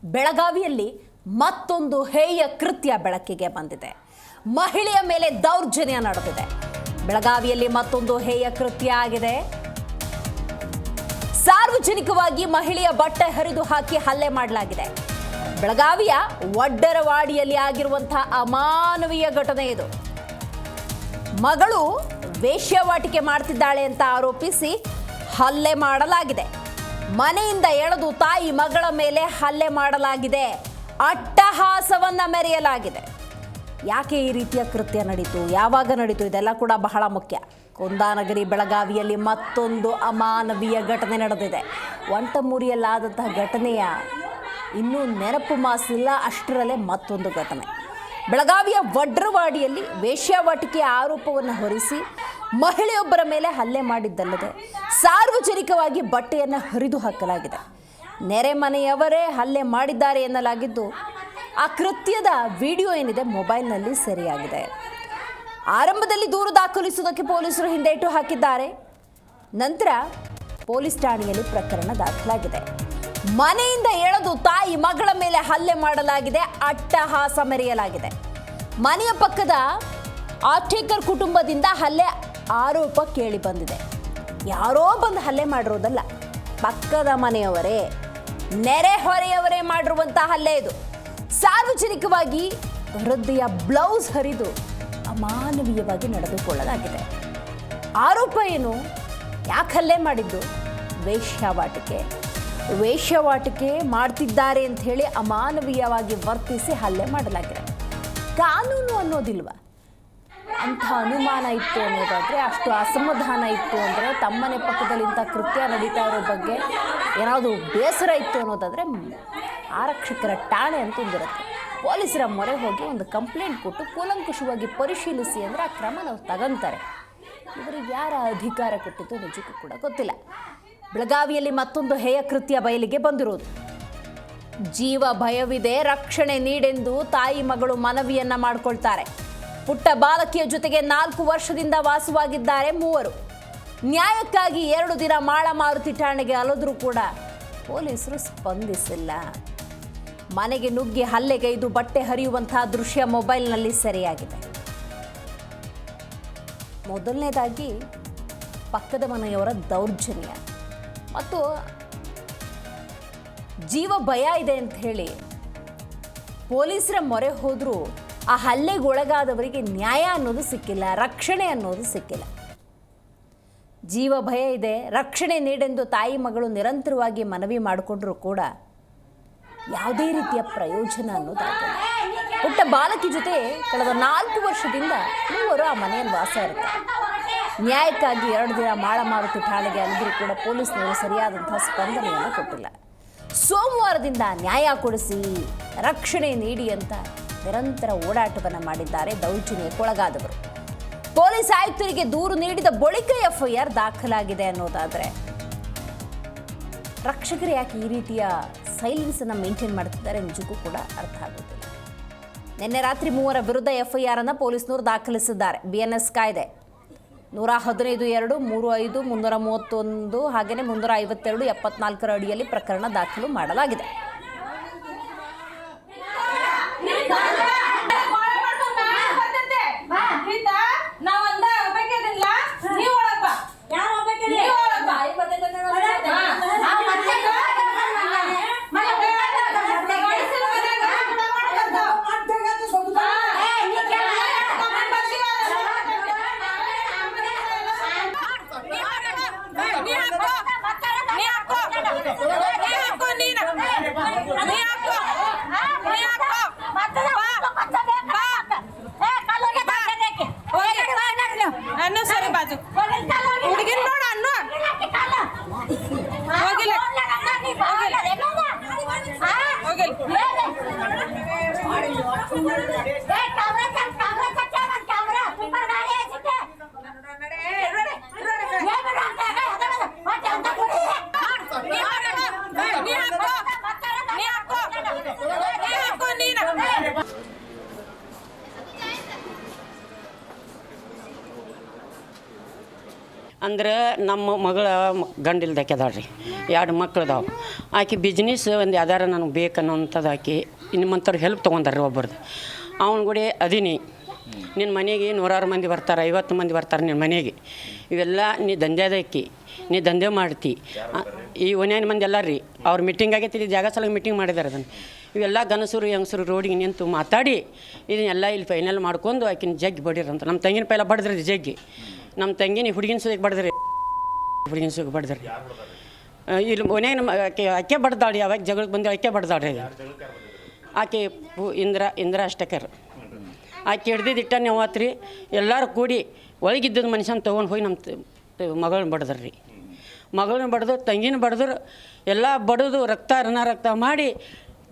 ಬೆಳಗಾವಿಯಲ್ಲಿ ಮತ್ತೊಂದು ಹೇಯ ಕೃತ್ಯ ಬೆಳಕಿಗೆ ಬಂದಿದೆ. ಮಹಿಳೆಯ ಮೇಲೆ ದೌರ್ಜನ್ಯ ನಡೆದಿದೆ. ಬೆಳಗಾವಿಯಲ್ಲಿ ಮತ್ತೊಂದು ಹೇಯ ಕೃತ್ಯ ಆಗಿದೆ. ಸಾರ್ವಜನಿಕವಾಗಿ ಮಹಿಳೆಯ ಬಟ್ಟೆ ಹರಿದು ಹಾಕಿ ಹಲ್ಲೆ ಮಾಡಲಾಗಿದೆ. ಬೆಳಗಾವಿಯ ವಡ್ಡರವಾಡಿಯಲ್ಲಿ ಆಗಿರುವಂತಹ ಅಮಾನವೀಯ ಘಟನೆ ಇದು. ಮಗಳು ವೇಶ್ಯಾವಾಟಿಕೆ ಮಾಡ್ತಿದ್ದಾಳೆ ಅಂತ ಆರೋಪಿಸಿ ಹಲ್ಲೆ ಮಾಡಲಾಗಿದೆ. ಮನೆಯಿಂದ ಎಳೆದು ತಾಯಿ ಮಗಳ ಮೇಲೆ ಹಲ್ಲೆ ಮಾಡಲಾಗಿದೆ. ಅಟ್ಟಹಾಸವನ್ನ ಮೆರೆಯಲಾಗಿದೆ. ಯಾಕೆ ಈ ರೀತಿಯ ಕೃತ್ಯ ನಡೀತು, ಯಾವಾಗ ನಡೀತು, ಇದೆಲ್ಲ ಕೂಡ ಬಹಳ ಮುಖ್ಯ. ಕುಂದಾನಗರಿ ಬೆಳಗಾವಿಯಲ್ಲಿ ಮತ್ತೊಂದು ಅಮಾನವೀಯ ಘಟನೆ ನಡೆದಿದೆ. ಒಂಟಮೂರಿಯಲ್ಲಾದಂತಹ ಘಟನೆಯ ಇನ್ನೂ ನೆನಪು ಮಾಸಿಲ್ಲ, ಅಷ್ಟರಲ್ಲೇ ಮತ್ತೊಂದು ಘಟನೆ. ಬೆಳಗಾವಿಯ ವಡ್ರವಾಡಿಯಲ್ಲಿ ವೇಶ್ಯಾವಾಟಿಕೆಯ ಆರೋಪವನ್ನು ಹೊರಿಸಿ ಮಹಿಳೆಯೊಬ್ಬರ ಮೇಲೆ ಹಲ್ಲೆ ಮಾಡಿದ್ದಲ್ಲದೆ ಸಾರ್ವಜನಿಕವಾಗಿ ಬಟ್ಟೆಯನ್ನು ಹರಿದು ಹಾಕಲಾಗಿದೆ. ನೆರೆ ಮನೆಯವರೇ ಹಲ್ಲೆ ಮಾಡಿದ್ದಾರೆ ಎನ್ನಲಾಗಿದ್ದು, ಆ ಕೃತ್ಯದ ವಿಡಿಯೋ ಏನಿದೆ ಮೊಬೈಲ್ನಲ್ಲಿ ಸೆರೆಯಾಗಿದೆ. ಆರಂಭದಲ್ಲಿ ದೂರು ದಾಖಲಿಸುವುದಕ್ಕೆ ಪೊಲೀಸರು ಹಿಂದೇಟು ಹಾಕಿದ್ದಾರೆ. ನಂತರ ಪೊಲೀಸ್ ಠಾಣೆಯಲ್ಲಿ ಪ್ರಕರಣ ದಾಖಲಾಗಿದೆ. ಮನೆಯಿಂದ ಎಳೆದು ತಾಯಿ ಮಗಳ ಮೇಲೆ ಹಲ್ಲೆ ಮಾಡಲಾಗಿದೆ. ಅಟ್ಟಹಾಸ ಮೆರೆಯಲಾಗಿದೆ. ಮನೆಯ ಪಕ್ಕದ ಆಟೇಕರ್ ಕುಟುಂಬದಿಂದ ಹಲ್ಲೆ ಆರೋಪ ಕೇಳಿ ಬಂದಿದೆ. ಯಾರೋ ಬಂದು ಹಲ್ಲೆ ಮಾಡಿರೋದಲ್ಲ, ಪಕ್ಕದ ಮನೆಯವರೇ, ನೆರೆಹೊರೆಯವರೇ ಮಾಡಿರುವಂತಹ ಹಲ್ಲೆ ಇದು. ಸಾರ್ವಜನಿಕವಾಗಿ ವೃದ್ಧೆಯ ಬ್ಲೌಸ್ ಹರಿದು ಅಮಾನವೀಯವಾಗಿ ನಡೆದುಕೊಳ್ಳಲಾಗಿದೆ. ಆರೋಪ ಏನು, ಯಾಕೆ ಹಲ್ಲೆ ಮಾಡಿದ್ದು? ವೇಶ್ಯಾವಾಟಿಕೆ ಮಾಡ್ತಿದ್ದಾರೆ ಅಂತ ಹೇಳಿ ಅಮಾನವೀಯವಾಗಿ ವರ್ತಿಸಿ ಹಲ್ಲೆ ಮಾಡಲಾಗಿದೆ. ಕಾನೂನು ಅನ್ನೋದಿಲ್ವ? ಅಂಥ ಅನುಮಾನ ಇತ್ತು ಅನ್ನೋದಾದರೆ, ಅಷ್ಟು ಅಸಮಾಧಾನ ಇತ್ತು ಅಂದರೆ, ತಮ್ಮನೆ ಪಕ್ಕದಲ್ಲಿ ಇಂಥ ಕೃತ್ಯ ನಡೀತಾ ಇರೋ ಬಗ್ಗೆ ಏನಾದರೂ ಬೇಸರ ಇತ್ತು ಅನ್ನೋದಾದರೆ ಆರಕ್ಷಕರ ಠಾಣೆ ಅಂತ ಒಂದಿರುತ್ತೆ. ಪೊಲೀಸರ ಮೊರೆ ಹೋಗಿ ಒಂದು ಕಂಪ್ಲೇಂಟ್ ಕೊಟ್ಟು ಕೂಲಂಕುಷವಾಗಿ ಪರಿಶೀಲಿಸಿ ಅಂದರೆ ಆ ಕ್ರಮ ನಾವು ತಗೊಂತಾರೆ. ಇವರಿಗೆ ಯಾರ ಅಧಿಕಾರ ಕೊಟ್ಟಿದ್ದು ನಿಜಕ್ಕೂ ಕೂಡ ಗೊತ್ತಿಲ್ಲ. ಬೆಳಗಾವಿಯಲ್ಲಿ ಮತ್ತೊಂದು ಹೇಯ ಕೃತ್ಯ ಬಯಲಿಗೆ ಬಂದಿರೋದು. ಜೀವ ಭಯವಿದೆ, ರಕ್ಷಣೆ ನೀಡೆಂದು ತಾಯಿ ಮಗಳು ಮನವಿಯನ್ನ ಮಾಡಿಕೊಳ್ತಾರೆ. ಪುಟ್ಟ ಬಾಲಕಿಯ ಜೊತೆಗೆ 4 ವರ್ಷದಿಂದ ವಾಸವಾಗಿದ್ದಾರೆ ಮೂವರು. ನ್ಯಾಯಕ್ಕಾಗಿ 2 ದಿನ ಮಾಳಮಾರುತಿ ಠಾಣೆಗೆ ಅಲೆದರೂ ಕೂಡ ಪೊಲೀಸರು ಸ್ಪಂದಿಸಿಲ್ಲ. ಮನೆಗೆ ನುಗ್ಗಿ ಹಲ್ಲೆಗೈದು ಬಟ್ಟೆ ಹರಿಯುವಂತಹ ದೃಶ್ಯ ಮೊಬೈಲ್ನಲ್ಲಿ ಸೆರೆಯಾಗಿದೆ. ಮೊದಲನೇದಾಗಿ ಪಕ್ಕದ ಮನೆಯವರ ದೌರ್ಜನ್ಯ ಮತ್ತು ಜೀವ ಭಯ ಇದೆ ಅಂತ ಹೇಳಿ ಪೊಲೀಸರ ಮೊರೆ ಹೋದರೂ ಆ ಹಲ್ಲೆಗೊಳಗಾದವರಿಗೆ ನ್ಯಾಯ ಅನ್ನೋದು ಸಿಕ್ಕಿಲ್ಲ, ರಕ್ಷಣೆ ಅನ್ನೋದು ಸಿಕ್ಕಿಲ್ಲ. ಜೀವ ಭಯ ಇದೆ, ರಕ್ಷಣೆ ನೀಡೆಂದು ತಾಯಿ ಮಗಳು ನಿರಂತರವಾಗಿ ಮನವಿ ಮಾಡಿಕೊಂಡ್ರೂ ಕೂಡ ಯಾವುದೇ ರೀತಿಯ ಪ್ರಯೋಜನ ಅನ್ನೋದಾಗಿಲ್ಲ. ಪುಟ್ಟ ಬಾಲಕಿ ಜೊತೆ ಕಳೆದ 4 ವರ್ಷದಿಂದ ಮೂವರು ಆ ಮನೆಯಲ್ಲಿ ವಾಸ ಇರ್ತಾರೆ. ನ್ಯಾಯಕ್ಕಾಗಿ 2 ದಿನ ಮಾಳಮಾರುತಿ ಠಾಣೆಗೆ ಅಲೆದರೂ ಕೂಡ ಪೊಲೀಸ್ನವರು ಸರಿಯಾದಂತಹ ಸ್ಪಂದನೆಯನ್ನು ಕೊಟ್ಟಿಲ್ಲ. ಸೋಮವಾರದಿಂದ ನ್ಯಾಯ ಕೊಡಿಸಿ, ರಕ್ಷಣೆ ನೀಡಿ ಅಂತ ನಿರಂತರ ಓಡಾಟವನ್ನು ಮಾಡಿದ್ದಾರೆ ದೌರ್ಜನ್ಯಕ್ಕೊಳಗಾದವರು. ಪೊಲೀಸ್ ಆಯುಕ್ತರಿಗೆ ದೂರು ನೀಡಿದ ಬಳಿಕ FIR ದಾಖಲಾಗಿದೆ ಅನ್ನೋದಾದರೆ, ರಕ್ಷಕರು ಯಾಕೆ ಈ ರೀತಿಯ ಸೈಲೆನ್ಸನ್ನು ಮೇಂಟೈನ್ ಮಾಡ್ತಿದ್ದಾರೆ ನಿಜಕ್ಕೂ ಕೂಡ ಅರ್ಥ ಆಗುತ್ತಿಲ್ಲ. ನಿನ್ನೆ ರಾತ್ರಿ 3 ವಿರುದ್ಧ FIR ಅನ್ನು ಪೊಲೀಸ್ನವರು ದಾಖಲಿಸಿದ್ದಾರೆ. BNS ಕಾಯ್ದೆ 115(2), 35, 331 ಹಾಗೆಯೇ 352, 74 ಅಡಿಯಲ್ಲಿ ಪ್ರಕರಣ ದಾಖಲು ಮಾಡಲಾಗಿದೆ. ಅಂದ್ರೆ ನಮ್ಮ ಮಗಳ ಗಂಡಿಲ್ದಾಕ್ಯದಾಳ್ರಿ 2 ಮಕ್ಳು ಅದಾವೆ. ಆಕೆ ಬಿಸ್ನೆಸ್ ಒಂದು ಯಾವ್ದಾರ ನನಗೆ ಬೇಕನ್ನೋಂಥದ್ದು ಆಕೆ ನಿಮ್ಮಂಥವ್ರು ಹೆಲ್ಪ್ ತೊಗೊಂಡಾರ್ರಿ ಒಬ್ಬರದು. ಅವನ ಕೂಡ ಅದೀನಿ ನಿನ್ನ ಮನೆಗೆ 100 ಮಂದಿ ಬರ್ತಾರೆ, 50 ಮಂದಿ ಬರ್ತಾರೆ ನಿನ್ನ ಮನೆಗೆ. ಇವೆಲ್ಲ ನೀ ದಂಧೆದಕ್ಕಿ, ನೀ ದಂಧೆ ಮಾಡ್ತಿ. ಈ ಒನ್ಯಾನ ಮಂದಿ ಎಲ್ಲ ರೀ ಅವ್ರ ಮೀಟಿಂಗ್ ಆಗೈತಿ, ಜಾಗ ಸಲ ಮೀಟಿಂಗ್ ಮಾಡಿದ್ದಾರೆ. ಅದನ್ನು ಇವೆಲ್ಲ ಗನಸರು ಹೆಂಗಸರು ರೋಡಿಗೆ ನಿಂತು ಮಾತಾಡಿ ಇದನ್ನೆಲ್ಲ ಇಲ್ಲಿ ಫೈನಲ್ ಮಾಡ್ಕೊಂಡು ಆಕಿನ ಜಗ್ಗಿ ಬಡಿರಂತ. ನಮ್ಮ ತಂಗಿನ ಪೈಲ ಬಡಿದ್ರಿ ಜಗ್ಗಿ. ನಮ್ಮ ತಂಗಿನ ಹುಡುಗಿನ ಸುದಕ್ಕೆ ಬಡಿದ್ರಿ, ಹುಡುಗಿನ ಸುಗೆ ಬಡಿದ್ರಿ. ಇಲ್ಲಿ ಒನ್ಯಾಗ ನಮ್ಮ ಆಕೆ ಬಡ್ದಾಡಿ, ಅವಾಗ ಜಗಳಕ್ಕೆ ಬಂದು ಆಕೆ ಬಡ್ದಾಡ್ರಿ. ಆಕೆ ಇಂದ್ರ ಅಷ್ಟಕರ್ ಆಕೆ ಹಿಡ್ದಿದ್ದು ನೀವು ಆತ್ರಿ. ಎಲ್ಲರೂ ಕೂಡಿ ಒಳಗಿದ್ದದ ಮನುಷ್ಯನ ತೊಗೊಂಡು ಹೋಗಿ ನಮ್ಮ ಮಗಳನ್ನ ಬಡ್ದ್ರಿ. ಮಗಳನ್ನ ಬಡ್ದು ತಂಗಿನ ಬಡ್ದ್ರು. ಎಲ್ಲ ಬಡದು ರಕ್ತ ಮಾಡಿ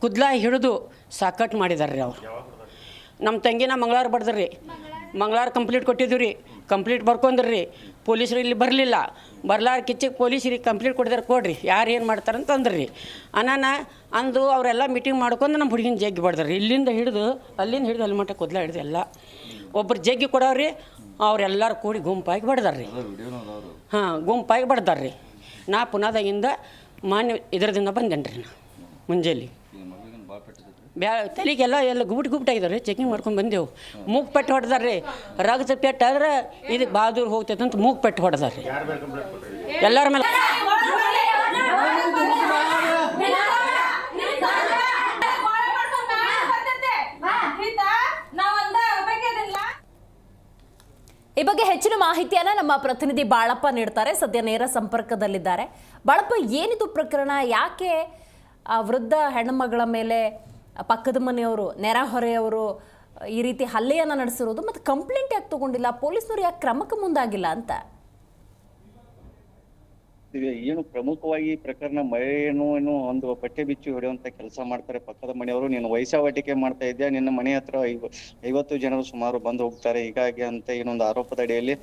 ಕುದ್ಲ ಹಿಡಿದು ಸಾಕಟ್ಟು ಮಾಡಿದಾರೆ ರೀ ಅವ್ರು. ನಮ್ಮ ತಂಗಿನ ಮಂಗಳವಾರ ಬಡ್ದ್ರಿ. ಮಂಗಳವಾರ ಕಂಪ್ಲೀಟ್ ಕೊಟ್ಟಿದ್ದೀವಿ ರೀ. ಕಂಪ್ಲೀಟ್ ಬರ್ಕೊಂಡ್ರಿ. ಪೊಲೀಸರು ಇಲ್ಲಿ ಬರಲಿಲ್ಲ. ಬರ್ಲಾರ ಕಿಚ್ಚಿಗೆ ಪೊಲೀಸರಿಗೆ ಕಂಪ್ಲೀಟ್ ಕೊಟ್ಟಿದ್ದಾರೆ, ಕೊಡ್ರಿ ಯಾರು ಏನು ಮಾಡ್ತಾರಂತ ಅಂದ್ರಿ. ಅಂದು ಅವರೆಲ್ಲ ಮೀಟಿಂಗ್ ಮಾಡ್ಕೊಂಡು ನಮ್ಮ ಹುಡುಗಿನ ಜಗ್ಗಿ ಬಡ್ದ್ರಿ. ಇಲ್ಲಿಂದ ಹಿಡಿದು ಅಲ್ಲಿಂದ ಅಲ್ಲಿ ಮಟ್ಟ ಕುದ್ಲ ಹಿಡಿದು ಎಲ್ಲ ಒಬ್ಬರು ಜಗ್ಗಿ ಕೊಡೋರಿ. ಅವರೆಲ್ಲರೂ ಕೂಡಿ ಗುಂಪಾಗಿ ಬಡ್ದಾರ್ರಿ. ಗುಂಪಾಗಿ ಬಡ್ದಾರ್ರಿ. ನಾ ಪುನಾದಾಗಿಂದ ಇದರದಿಂದ ಬಂದೇನೆ ರೀ. ನಾ ಮುಂಜಾನೆ ತಲೆಗೆಲ್ಲ ಗುಬಿಟ್ಟಾಗಿದ್ದಾರೆ. ಚೆಕಿಂಗ್ ಮಾಡ್ಕೊಂಡು ಬಂದೆವು. ಮೂಗು ಪೆಟ್ಟು ಹೊಡೆದಾರ್ರಿ. ರಗದ ಪೆಟ್ಟು ಆದ್ರೆ ಇದು ಬಾದೂರು ಹೋಗ್ತೈತೆ ಅಂತ ಮೂಗು ಪೆಟ್ಟು ಹೊಡೆದಾರ್ರಿ ಎಲ್ಲರ ಮೇಲೆ. ಈ ಬಗ್ಗೆ ಹೆಚ್ಚಿನ ಮಾಹಿತಿಯನ್ನು ನಮ್ಮ ಪ್ರತಿನಿಧಿ ಬಾಳಪ್ಪ ನೀಡ್ತಾರೆ. ಸದ್ಯ ನೇರ ಸಂಪರ್ಕದಲ್ಲಿದ್ದಾರೆ. ಬಾಳಪ್ಪ, ಏನಿದು ಪ್ರಕರಣ? ಯಾಕೆ ಆ ವೃದ್ಧ ಹೆಣ್ಣುಮಗಳ ಮೇಲೆ ಪಕ್ಕದ ಮನೆಯವರು, ನೆರೆಹೊರೆಯವರು ಈ ರೀತಿ ಹಲ್ಲೆಯನ್ನು ನಡೆಸಿರೋದು? ಮತ್ತು ಕಂಪ್ಲೇಂಟ್ ಯಾಕೆ ತಗೊಂಡಿಲ್ಲ? ಪೊಲೀಸ್ನವರು ಯಾಕೆ ಕ್ರಮಕ್ಕೆ ಮುಂದಾಗಿಲ್ಲ ಅಂತ? ಏನು ಪ್ರಮುಖವಾಗಿ ಪ್ರಕರಣ ಮಳೆಯನ್ನು ಒಂದು ಬಟ್ಟೆ ಬಿಚ್ಚಿ ಹೊಡೆಯುವಂತ ಕೆಲಸ ಮಾಡ್ತಾರೆ ಪಕ್ಕದ ಮನೆಯವರು. ನೀನು ವೈಸಾವಟಿಕೆ ಮಾಡ್ತಾ ಇದ್ಯಾ, ನಿನ್ನ ಮನೆ ಹತ್ರ 50 ಜನರು ಸುಮಾರು ಬಂದು ಹೋಗ್ತಾರೆ ಹೀಗಾಗಿ ಅಂತ ಏನೊಂದು ಆರೋಪದ ಅಡಿಯಲ್ಲಿ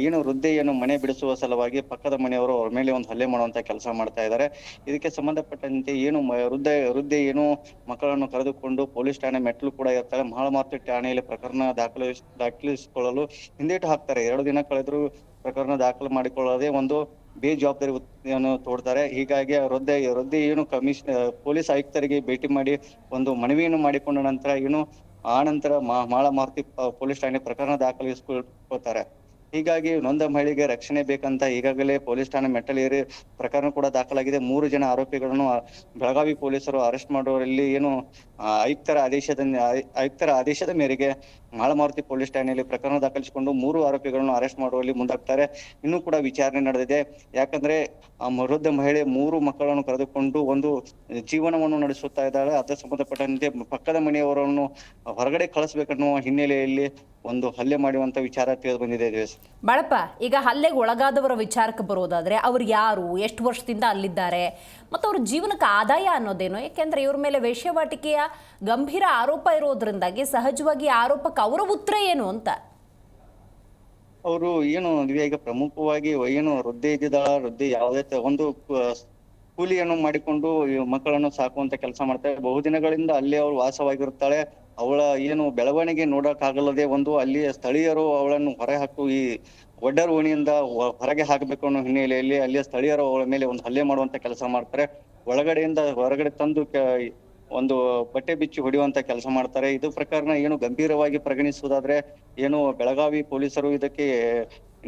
ಏನು ವೃದ್ಧೆ ಮನೆ ಬಿಡಿಸುವ ಸಲುವಾಗಿ ಪಕ್ಕದ ಮನೆಯವರು ಅವ್ರ ಮೇಲೆ ಒಂದು ಹಲ್ಲೆ ಮಾಡುವಂತ ಕೆಲಸ ಮಾಡ್ತಾ ಇದ್ದಾರೆ. ಇದಕ್ಕೆ ಸಂಬಂಧಪಟ್ಟಂತೆ ವೃದ್ಧೆ ಮಕ್ಕಳನ್ನು ಕರೆದುಕೊಂಡು ಪೊಲೀಸ್ ಠಾಣೆ ಮೆಟ್ಲು ಕೂಡ ಇರ್ತಾರೆ. ಮಹಾಳಮಾರ್ತಿ ಠಾಣೆಯಲ್ಲಿ ಪ್ರಕರಣ ದಾಖಲಿಸಿಕೊಳ್ಳಲು ಹಿಂದೇಟು ಹಾಕ್ತಾರೆ. 2 ದಿನ ಕಳೆದ್ರು ಪ್ರಕರಣ ದಾಖಲು ಮಾಡಿಕೊಳ್ಳದೆ ಒಂದು ಬೇಜವಾಬ್ದಾರಿಯನ್ನು ತೋಡ್ತಾರೆ. ಹೀಗಾಗಿ ವೃದ್ಧೆ ಪೊಲೀಸ್ ಆಯುಕ್ತರಿಗೆ ಭೇಟಿ ಮಾಡಿ ಒಂದು ಮನವಿಯನ್ನು ಮಾಡಿಕೊಂಡ ನಂತರ ಆ ನಂತರ ಮಾಳಮಾರುತಿ ಪೊಲೀಸ್ ಠಾಣೆ ಪ್ರಕರಣ ದಾಖಲಿಸಿಕೊಳ್ತಾರೆ. ಹೀಗಾಗಿ ನೊಂದ ಮಹಿಳೆಗೆ ರಕ್ಷಣೆ ಬೇಕಂತ ಈಗಾಗಲೇ ಪೊಲೀಸ್ ಠಾಣೆ ಮೆಟ್ಟಲೇರಿ ಪ್ರಕರಣ ಕೂಡ ದಾಖಲಾಗಿದೆ. 3 ಜನ ಆರೋಪಿಗಳನ್ನು ಬೆಳಗಾವಿ ಪೊಲೀಸರು ಅರೆಸ್ಟ್ ಮಾಡುವಲ್ಲಿ ಆಯುಕ್ತರ ಆದೇಶದ ಮೇರೆಗೆ ಮಾಳಮಾರುತಿ ಪೊಲೀಸ್ ಠಾಣೆಯಲ್ಲಿ ಪ್ರಕರಣ ದಾಖಲಿಸಿಕೊಂಡು 3 ಆರೋಪಿಗಳನ್ನು ಅರೆಸ್ಟ್ ಮಾಡುವಲ್ಲಿ ಮುಂದಾಗ್ತಾರೆ. ಇನ್ನೂ ಕೂಡ ವಿಚಾರಣೆ ನಡೆದಿದೆ. ಯಾಕಂದ್ರೆ ಆ ವೃದ್ಧ ಮಹಿಳೆ 3 ಮಕ್ಕಳನ್ನು ಕರೆದುಕೊಂಡು ಒಂದು ಜೀವನವನ್ನು ನಡೆಸುತ್ತಾ ಇದ್ದಾಳೆ. ಅದಕ್ಕೆ ಸಂಬಂಧಪಟ್ಟಂತೆ ಪಕ್ಕದ ಮನೆಯವರನ್ನು ಹೊರಗಡೆ ಕಳಿಸ್ಬೇಕನ್ನುವ ಹಿನ್ನೆಲೆಯಲ್ಲಿ ಒಂದು ಹಲ್ಲೆ ಮಾಡುವಂತ ವಿಚಾರ ತಿಳಿದು ಬಂದಿದೆ. ಬಾಳಪ್ಪ, ಈಗ ಹಲ್ಲೆಗೆ ಒಳಗಾದವರ ವಿಚಾರಕ್ಕೆ ಬರೋದಾದ್ರೆ ಅವ್ರು ಯಾರು, ಎಷ್ಟು ವರ್ಷದಿಂದ ಅಲ್ಲಿದ್ದಾರೆ, ಮತ್ತು ಅವ್ರ ಜೀವನಕ್ಕೆ ಆದಾಯ ಅನ್ನೋದೇನು? ಯಾಕೆಂದ್ರೆ ಇವ್ರ ಮೇಲೆ ವೇಶ್ಯಾವಾಟಿಕೆಯ ಗಂಭೀರ ಆರೋಪ ಇರೋದ್ರಿಂದಾಗಿ ಸಹಜವಾಗಿ ಆರೋಪಕ್ಕೆ ಅವರ ಉತ್ತರ ಏನು ಅಂತ? ಅವರು ಈಗ ಪ್ರಮುಖವಾಗಿ ವೃದ್ಧೆ ವೃದ್ಧೆ ಯಾವುದೇ ಒಂದು ಕೂಲಿಯನ್ನು ಮಾಡಿಕೊಂಡು ಮಕ್ಕಳನ್ನು ಸಾಕುವಂತ ಕೆಲಸ ಮಾಡ್ತಾರೆ. ಬಹುದಿನಗಳಿಂದ ಅಲ್ಲೇ ಅವಳು ವಾಸವಾಗಿರುತ್ತಾಳೆ. ಅವಳ ಬೆಳವಣಿಗೆ ನೋಡಕ್ಕಾಗಲ್ಲದೆ ಅಲ್ಲಿಯ ಸ್ಥಳೀಯರು ಅವಳನ್ನು ಹೊರ ಹಾಕು ಈ ಒಡ್ಡರ್ ಓಣಿಯಿಂದ ಹೊರಗೆ ಹಾಕಬೇಕು ಅನ್ನೋ ಹಿನ್ನೆಲೆಯಲ್ಲಿ ಅಲ್ಲಿಯ ಸ್ಥಳೀಯರು ಅವಳ ಮೇಲೆ ಒಂದು ಹಲ್ಲೆ ಮಾಡುವಂತ ಕೆಲಸ ಮಾಡ್ತಾರೆ. ಒಳಗಡೆಯಿಂದ ಹೊರಗಡೆ ತಂದು ಒಂದು ಬಟ್ಟೆ ಬಿಚ್ಚಿ ಹೊಡೆಯುವಂತ ಕೆಲಸ ಮಾಡ್ತಾರೆ. ಇದು ಪ್ರಕರಣ ಗಂಭೀರವಾಗಿ ಪರಿಗಣಿಸುವುದಾದ್ರೆ ಬೆಳಗಾವಿ ಪೊಲೀಸರು ಇದಕ್ಕೆ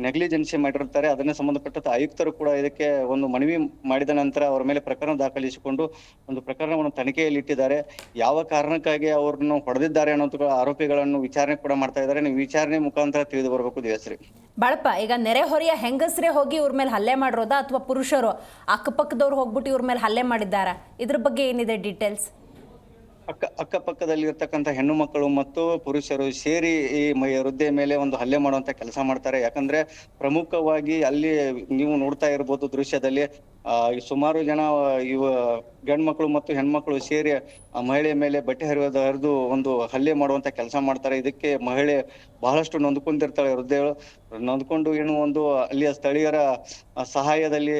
ನೆಗ್ಲಿಜೆನ್ಸಿ ಮಾಡಿರ್ತಾರೆ. ಅದನ್ನ ಸಂಬಂಧಪಟ್ಟ ಆಯುಕ್ತರು ಕೂಡ ಇದಕ್ಕೆ ಒಂದು ಮನವಿ ಮಾಡಿದ ನಂತರ ಅವರ ಮೇಲೆ ಪ್ರಕರಣ ದಾಖಲಿಸಿಕೊಂಡು ಒಂದು ಪ್ರಕರಣವನ್ನು ತನಿಖೆಯಲ್ಲಿ ಇಟ್ಟಿದ್ದಾರೆ. ಯಾವ ಕಾರಣಕ್ಕಾಗಿ ಅವ್ರನ್ನು ಹೊಡೆದಿದ್ದಾರೆ ಅನ್ನೋ ಆರೋಪಿಗಳನ್ನು ವಿಚಾರಣೆ ಕೂಡ ಮಾಡ್ತಾ ಇದ್ದಾರೆ. ನೀವು ವಿಚಾರಣೆ ಮುಖಾಂತರ ತಿಳಿದು ಬರಬೇಕು ದಿವಸರಿ. ಬಾಳಪ್ಪ, ಈಗ ನೆರೆಹೊರೆಯ ಹೆಂಗಸರೇ ಹೋಗಿ ಇವ್ರ ಮೇಲೆ ಹಲ್ಲೆ ಮಾಡಿರೋದಾ ಅಥವಾ ಪುರುಷರು ಅಕ್ಕಪಕ್ಕದವ್ರು ಹೋಗ್ಬಿಟ್ಟು ಇವ್ರ ಮೇಲೆ ಹಲ್ಲೆ ಮಾಡಿದ್ದಾರಾ? ಇದ್ರ ಬಗ್ಗೆ ಏನಿದೆ ಡೀಟೇಲ್ಸ್? ಅಕ್ಕಪಕ್ಕದಲ್ಲಿ ಇರ್ತಕ್ಕಂಥ ಹೆಣ್ಣು ಮಕ್ಕಳು ಮತ್ತು ಪುರುಷರು ಸೇರಿ ಈ ವೃದ್ಧೆ ಮೇಲೆ ಒಂದು ಹಲ್ಲೆ ಮಾಡುವಂತ ಕೆಲಸ ಮಾಡ್ತಾರೆ. ಯಾಕಂದ್ರೆ ಪ್ರಮುಖವಾಗಿ ಅಲ್ಲಿ ನೀವು ನೋಡ್ತಾ ಇರ್ಬೋದು ದೃಶ್ಯದಲ್ಲಿ ಸುಮಾರು ಜನ ಗಂಡ್ಮಕ್ಳು ಮತ್ತು ಹೆಣ್ಮಕ್ಳು ಸೇರಿ ಆ ಮಹಿಳೆಯ ಮೇಲೆ ಬಟ್ಟೆ ಹರಿದು ಒಂದು ಹಲ್ಲೆ ಮಾಡುವಂತ ಕೆಲಸ ಮಾಡ್ತಾರೆ. ಇದಕ್ಕೆ ಮಹಿಳೆ ಬಹಳಷ್ಟು ನೊಂದ್ಕೊಂಡಿರ್ತಾಳೆ. ವೃದ್ಧೆಗಳು ನೊಂದ್ಕೊಂಡು ಅಲ್ಲಿಯ ಸ್ಥಳೀಯರ ಸಹಾಯದಲ್ಲಿ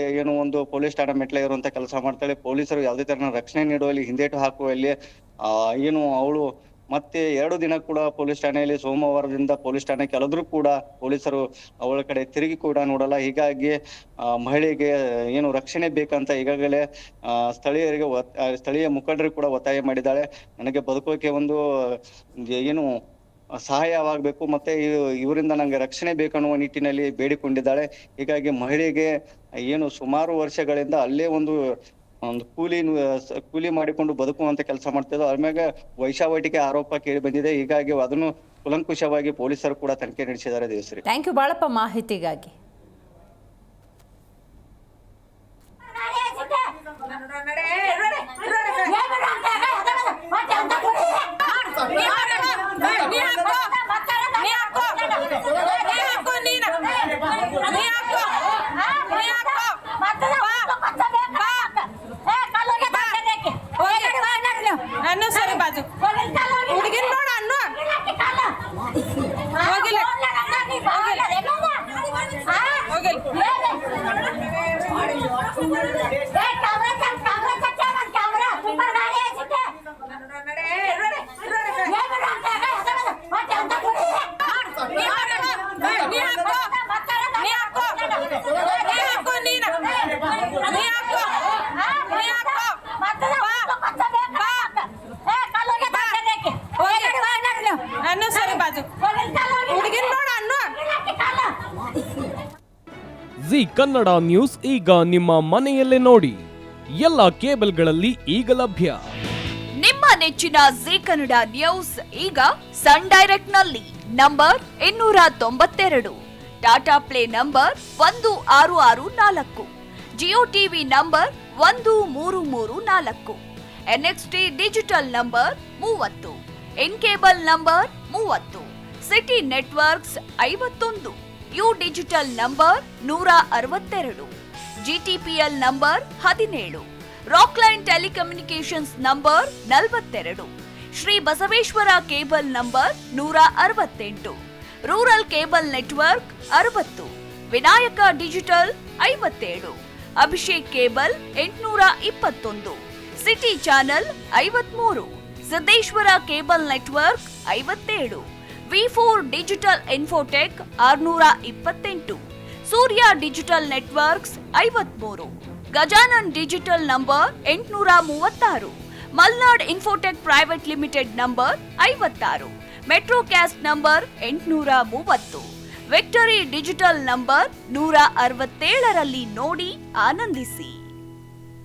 ಒಂದು ಪೊಲೀಸ್ ಠಾಣೆ ಮೆಟ್ಲ ಇರುವಂತ ಕೆಲಸ ಮಾಡ್ತಾಳೆ. ಪೊಲೀಸರು ಯಾವುದೇ ತರ ರಕ್ಷಣೆ ನೀಡುವಲ್ಲಿ ಹಿಂದೇಟು ಹಾಕುವಲ್ಲಿ ಅವಳು ಮತ್ತೆ 2 ದಿನ ಕೂಡ ಪೊಲೀಸ್ ಠಾಣೆಯಲ್ಲಿ ಸೋಮವಾರದಿಂದ ಪೊಲೀಸ್ ಠಾಣೆ ಕೆಲದ್ರು ಕೂಡ ಪೊಲೀಸರು ಅವಳ ಕಡೆ ತಿರುಗಿ ಕೂಡ ನೋಡಲ್ಲ. ಹೀಗಾಗಿ ಮಹಿಳೆಗೆ ಏನು ರಕ್ಷಣೆ ಬೇಕಂತ ಈಗಾಗಲೇ ಸ್ಥಳೀಯರಿಗೆ ಸ್ಥಳೀಯ ಮುಖಂಡರು ಕೂಡ ಒತ್ತಾಯ ಮಾಡಿದ್ದಾಳೆ. ನನಗೆ ಬದುಕೋಕೆ ಒಂದು ಏನು ಸಹಾಯವಾಗಬೇಕು ಮತ್ತೆ ಇವರಿಂದ ನಂಗೆ ರಕ್ಷಣೆ ಬೇಕನ್ನುವ ನಿಟ್ಟಿನಲ್ಲಿ ಬೇಡಿಕೊಂಡಿದ್ದಾಳೆ. ಹೀಗಾಗಿ ಮಹಿಳೆಗೆ ಏನು ಸುಮಾರು ವರ್ಷಗಳಿಂದ ಅಲ್ಲೇ ಒಂದು ಕೂಲಿ ಮಾಡಿಕೊಂಡು ಬದುಕುವಂತ ಕೆಲಸ ಮಾಡ್ತಿದ್ದು, ಅದ್ರ ಮ್ಯಾಗ ವೈಶಾವಟಿಕೆ ಆರೋಪ ಕೇಳಿ ಬಂದಿದೆ. ಹೀಗಾಗಿ ಅದನ್ನು ಕುಲಂಕುಷವಾಗಿ ಪೊಲೀಸರು ಕೂಡ ತನಿಖೆ ನಡೆಸಿದ್ದಾರೆ. ದೇವಶ್ರೀ, ಥ್ಯಾಂಕ್ ಯು ಬಾಳಪ್ಪ ಮಾಹಿತಿಗಾಗಿ. ಜಿ ಕನ್ನಡ ನ್ಯೂಸ್ ಈಗ ನಿಮ್ಮ ಮನೆಯಲ್ಲೇ ನೋಡಿ. ಎಲ್ಲ ಕೇಬಲ್ಗಳಲ್ಲಿ ಈಗ ಲಭ್ಯ. ನಿಮ್ಮ ನೆಚ್ಚಿನ ಜಿ ಕನ್ನಡ ನ್ಯೂಸ್ ಈಗ ಸನ್ ಡೈರೆಕ್ಟ್ ನಲ್ಲಿ number 292, Tata play number 1664, Jio TV number 1334, NXT digital number 30, in cable number 30, city networks 51, U digital number 162, GTPL number 17, Rockline telecommunications number 42, Shri Basaveshwara cable number 168, rural cable network 60, Vinayaka digital 57, Abhishek cable 821, city channel 53, Siddeshwara cable network 57, V4 digital Infotech 628, Surya digital networks 53, Gajanan digital number 836, Malnad infotech private limited number 56, Metrocast number 830, victory digital number 167ರಲ್ಲಿ ನೋಡಿ ಆನಂದಿಸಿ.